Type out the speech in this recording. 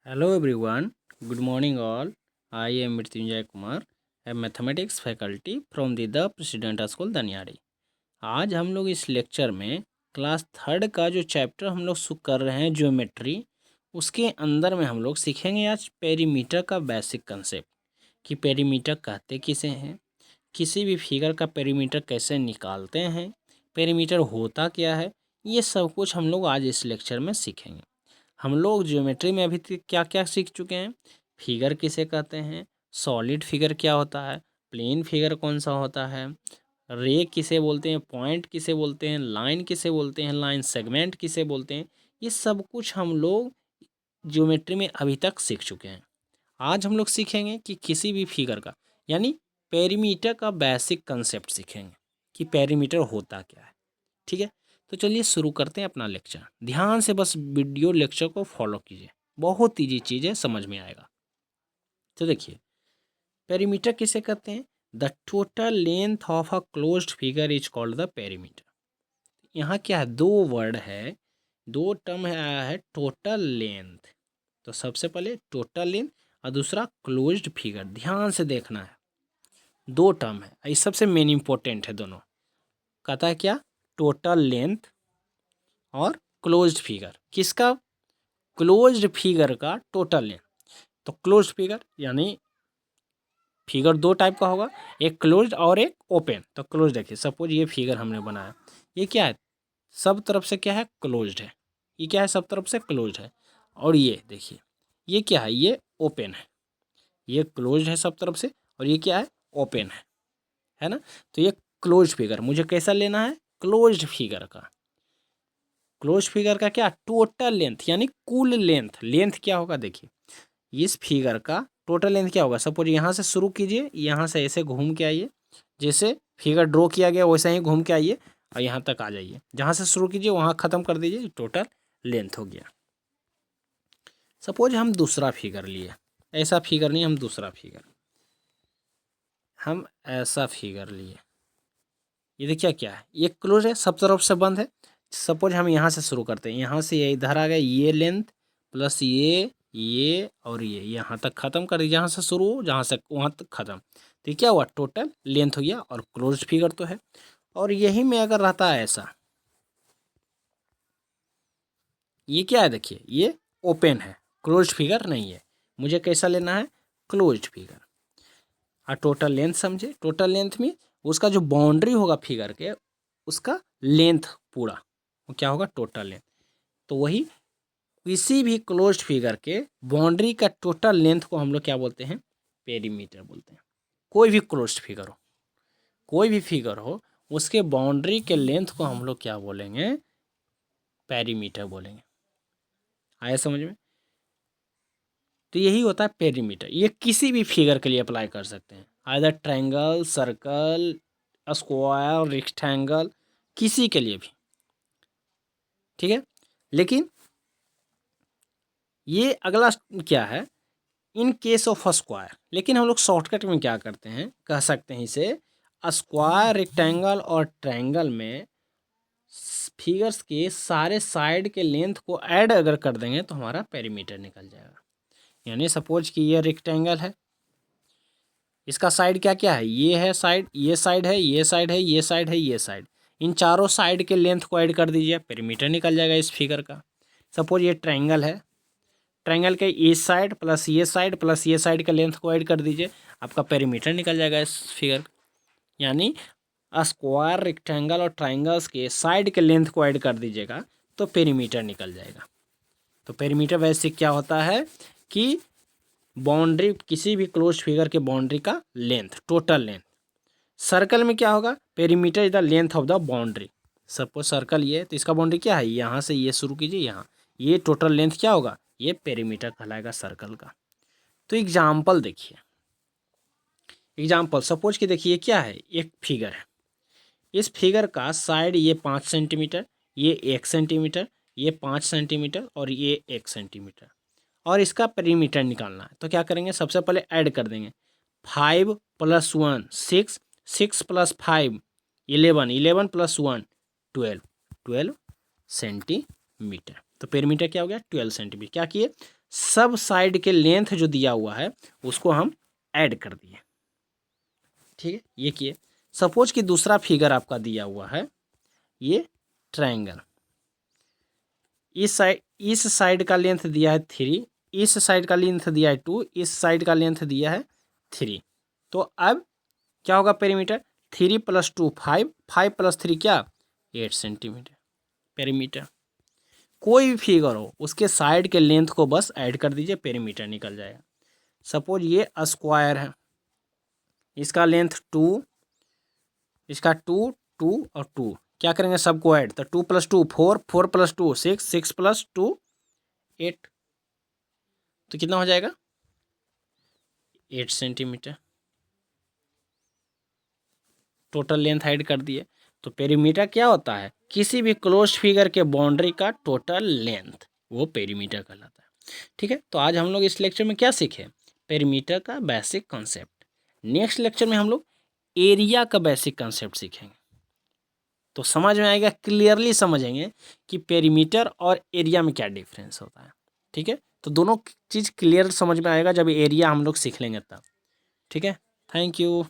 Hello everyone, good morning all. I am Mrityunjay Kumar, a mathematics faculty from the President School दनियारी। आज हम लोग इस lecture में class third का जो चैप्टर हम लोग कर रहे हैं ज्योमेट्री, उसके अंदर में हम लोग सीखेंगे आज पेरीमीटर का बेसिक कंसेप्ट कि पेरीमीटर कहते किसे हैं, किसी भी फिगर का पेरीमीटर कैसे निकालते हैं, पेरीमीटर होता क्या है, ये सब कुछ हम लोग आज इस लेक्चर में सीखेंगे। हम लोग ज्योमेट्री में अभी तक क्या क्या सीख चुके हैं। फिगर किसे कहते हैं, सॉलिड फिगर क्या होता है, प्लेन फिगर कौन सा होता है, रे किसे बोलते हैं, पॉइंट किसे बोलते हैं, लाइन किसे बोलते हैं, लाइन सेगमेंट किसे बोलते हैं। ये सब कुछ हम लोग ज्योमेट्री में अभी तक सीख चुके हैं। आज हम लोग सीखेंगे कि किसी भी फिगर का यानी पेरीमीटर का बेसिक कंसेप्ट सीखेंगे कि पेरीमीटर होता क्या है। ठीक है, तो चलिए शुरू करते हैं अपना लेक्चर। ध्यान से बस वीडियो लेक्चर को फॉलो कीजिए, बहुत ईजी चीज़ है, समझ में आएगा। तो देखिए, पेरीमीटर किसे कहते हैं, the total length of a closed figure is called the perimeter. यहाँ क्या है, दो वर्ड है, दो टर्म है, आया है टोटल लेंथ। तो सबसे पहले टोटल लेंथ और दूसरा क्लोज्ड फिगर, ध्यान से देखना है। दो टर्म है, ये सबसे मेन इंपॉर्टेंट है दोनों। कहता है क्या, टोटल लेंथ और क्लोज्ड फिगर। किसका, क्लोज्ड फिगर का टोटल लेंथ। तो क्लोज्ड फिगर यानी फिगर दो टाइप का होगा, एक क्लोज्ड और एक ओपन। तो क्लोज देखिए, सपोज ये फिगर हमने बनाया, ये क्या है, सब तरफ से क्या है, क्लोज्ड है। ये क्या है, सब तरफ से क्लोज्ड है। और ये देखिए, ये क्या है, ये ओपन है। ये क्लोज्ड है सब तरफ से, और ये क्या है, ओपन है ना। तो ये क्लोज्ड फिगर मुझे कैसा लेना है, क्लोज्ड फिगर का। क्लोज फिगर का क्या, टोटल लेंथ यानी कुल लेंथ। लेंथ क्या होगा, देखिए इस फिगर का टोटल लेंथ क्या होगा। सपोज यहाँ से शुरू कीजिए, यहाँ से ऐसे घूम के आइए, जैसे फिगर ड्रॉ किया गया वैसे ही घूम के आइए और यहाँ तक आ जाइए। जहाँ से शुरू कीजिए वहाँ ख़त्म कर दीजिए, टोटल लेंथ हो गया। सपोज हम दूसरा फिगर लिए, ऐसा फिगर नहीं, हम दूसरा फिगर, हम ऐसा फिगर लिए। ये देखिए क्या है, ये क्लोज है, सब तरफ से बंद है। सपोज हम यहाँ से शुरू करते हैं, यहाँ से ये इधर आ गया, ये लेंथ प्लस ये और ये यहाँ तक ख़त्म कर दीजिए। जहाँ से शुरू हो जहाँ से वहाँ तक ख़त्म। तो ये क्या हुआ, टोटल लेंथ हो गया और क्लोज फिगर तो है। और यही में अगर रहता है ऐसा, ये क्या है, देखिए ये ओपन है, क्लोज फिगर नहीं है। मुझे कैसा लेना है, क्लोज फिगर। और टोटल लेंथ समझे, टोटल लेंथ में उसका जो बाउंड्री होगा फिगर के, उसका लेंथ पूरा वो क्या होगा, टोटल लेंथ। तो वही किसी भी क्लोज्ड फिगर के बाउंड्री का टोटल लेंथ को हम लोग क्या बोलते हैं, पेरीमीटर बोलते हैं। कोई भी क्लोज्ड फिगर हो, कोई भी फिगर हो, उसके बाउंड्री के लेंथ को हम लोग क्या बोलेंगे, पेरीमीटर बोलेंगे। आया समझ में। तो यही होता है पेरीमीटर। ये किसी भी फिगर के लिए अप्लाई कर सकते हैं, either triangle, circle, square, rectangle, किसी के लिए भी। ठीक है, लेकिन ये अगला क्या है, इन केस ऑफ स्क्वायर। लेकिन हम लोग शॉर्टकट में क्या करते हैं, कह सकते हैं इसे, स्क्वायर, रेक्टेंगल और ट्रायंगल में फिगर्स के सारे साइड के लेंथ को ऐड अगर कर देंगे तो हमारा पेरीमीटर निकल जाएगा। यानी सपोज कि ये रेक्टेंगल है, इसका साइड क्या क्या है, ये है साइड, ये साइड है, ये साइड है, ये साइड है, ये साइड। इन चारों साइड के लेंथ को ऐड कर दीजिए, पेरीमीटर निकल जाएगा इस फिगर का। सपोज ये ट्रायंगल है, ट्रायंगल के इस साइड प्लस ये साइड का लेंथ को ऐड कर दीजिए, आपका पेरीमीटर निकल जाएगा इस फिगर। यानी स्क्वायर, रेक्टेंगल और ट्रायंगल्स के साइड के लेंथ को ऐड कर दीजिएगा तो पेरीमीटर निकल जाएगा। तो पेरीमीटर वैसे क्या होता है कि बाउंड्री, किसी भी क्लोज फिगर के बाउंड्री का लेंथ, टोटल लेंथ। सर्कल में क्या होगा, perimeter is the length of the boundary. Suppose circle ये है, तो इसका बाउंड्री क्या है, यहाँ से ये शुरू कीजिए यहाँ, ये टोटल लेंथ क्या होगा, ये पेरीमीटर कहलाएगा सर्कल का। तो एग्जाम्पल देखिए, एग्जाम्पल सपोज कि देखिए क्या है, एक फिगर है, इस फिगर का साइड ये 5 सेंटीमीटर, ये 1 सेंटीमीटर, ये 5 सेंटीमीटर और ये 1 सेंटीमीटर, और इसका पेरीमीटर निकालना है। तो क्या करेंगे, सबसे पहले ऐड कर देंगे, 5 + 1 6, 6 + 5 11, 11 + 1 12 सेंटीमीटर। तो पेरीमीटर क्या हो गया, 12 सेंटीमीटर। क्या किए, सब साइड के लेंथ जो दिया हुआ है उसको हम ऐड कर दिए। ठीक है, ये किए। सपोज कि दूसरा फिगर आपका दिया हुआ है, ये ट्रायंगल, इस साइड का लेंथ दिया है 3, इस साइड का लेंथ दिया है 2, इस साइड का लेंथ दिया है 3। तो अब क्या होगा पेरीमीटर? 3 + 2 5, 5 + 3 क्या? 8 सेंटीमीटर पेरीमीटर। कोई भी फिगर हो उसके साइड के लेंथ को बस ऐड कर दीजिए, पेरीमीटर निकल जाएगा। सपोज ये स्क्वायर है, इसका लेंथ 2, इसका 2, 2 और 2, क्या करेंगे सबको ऐड, तो 2 + 2 4, 4 + 2 6, 6 + 2 8, तो कितना हो जाएगा? 8 सेंटीमीटर। टोटल लेंथ ऐड कर दिए। तो पेरीमीटर क्या होता है? किसी भी क्लोज्ड फिगर के बाउंड्री का टोटल लेंथ, वो पेरीमीटर कहलाता है। ठीक है, तो आज हम लोग इस लेक्चर में क्या सीखे? पेरीमीटर का बेसिक कॉन्सेप्ट। नेक्स्ट लेक्चर में हम लोग एरिया का बेसिक कॉन्सेप्ट सीखेंगे। तो समझ में आएगा, क्लियरली समझेंगे कि पेरीमीटर और एरिया में क्या डिफरेंस होता है। ठीक है, तो दोनों चीज़ क्लियर समझ में आएगा जब एरिया हम लोग सीख लेंगे तब। ठीक है, थैंक यू।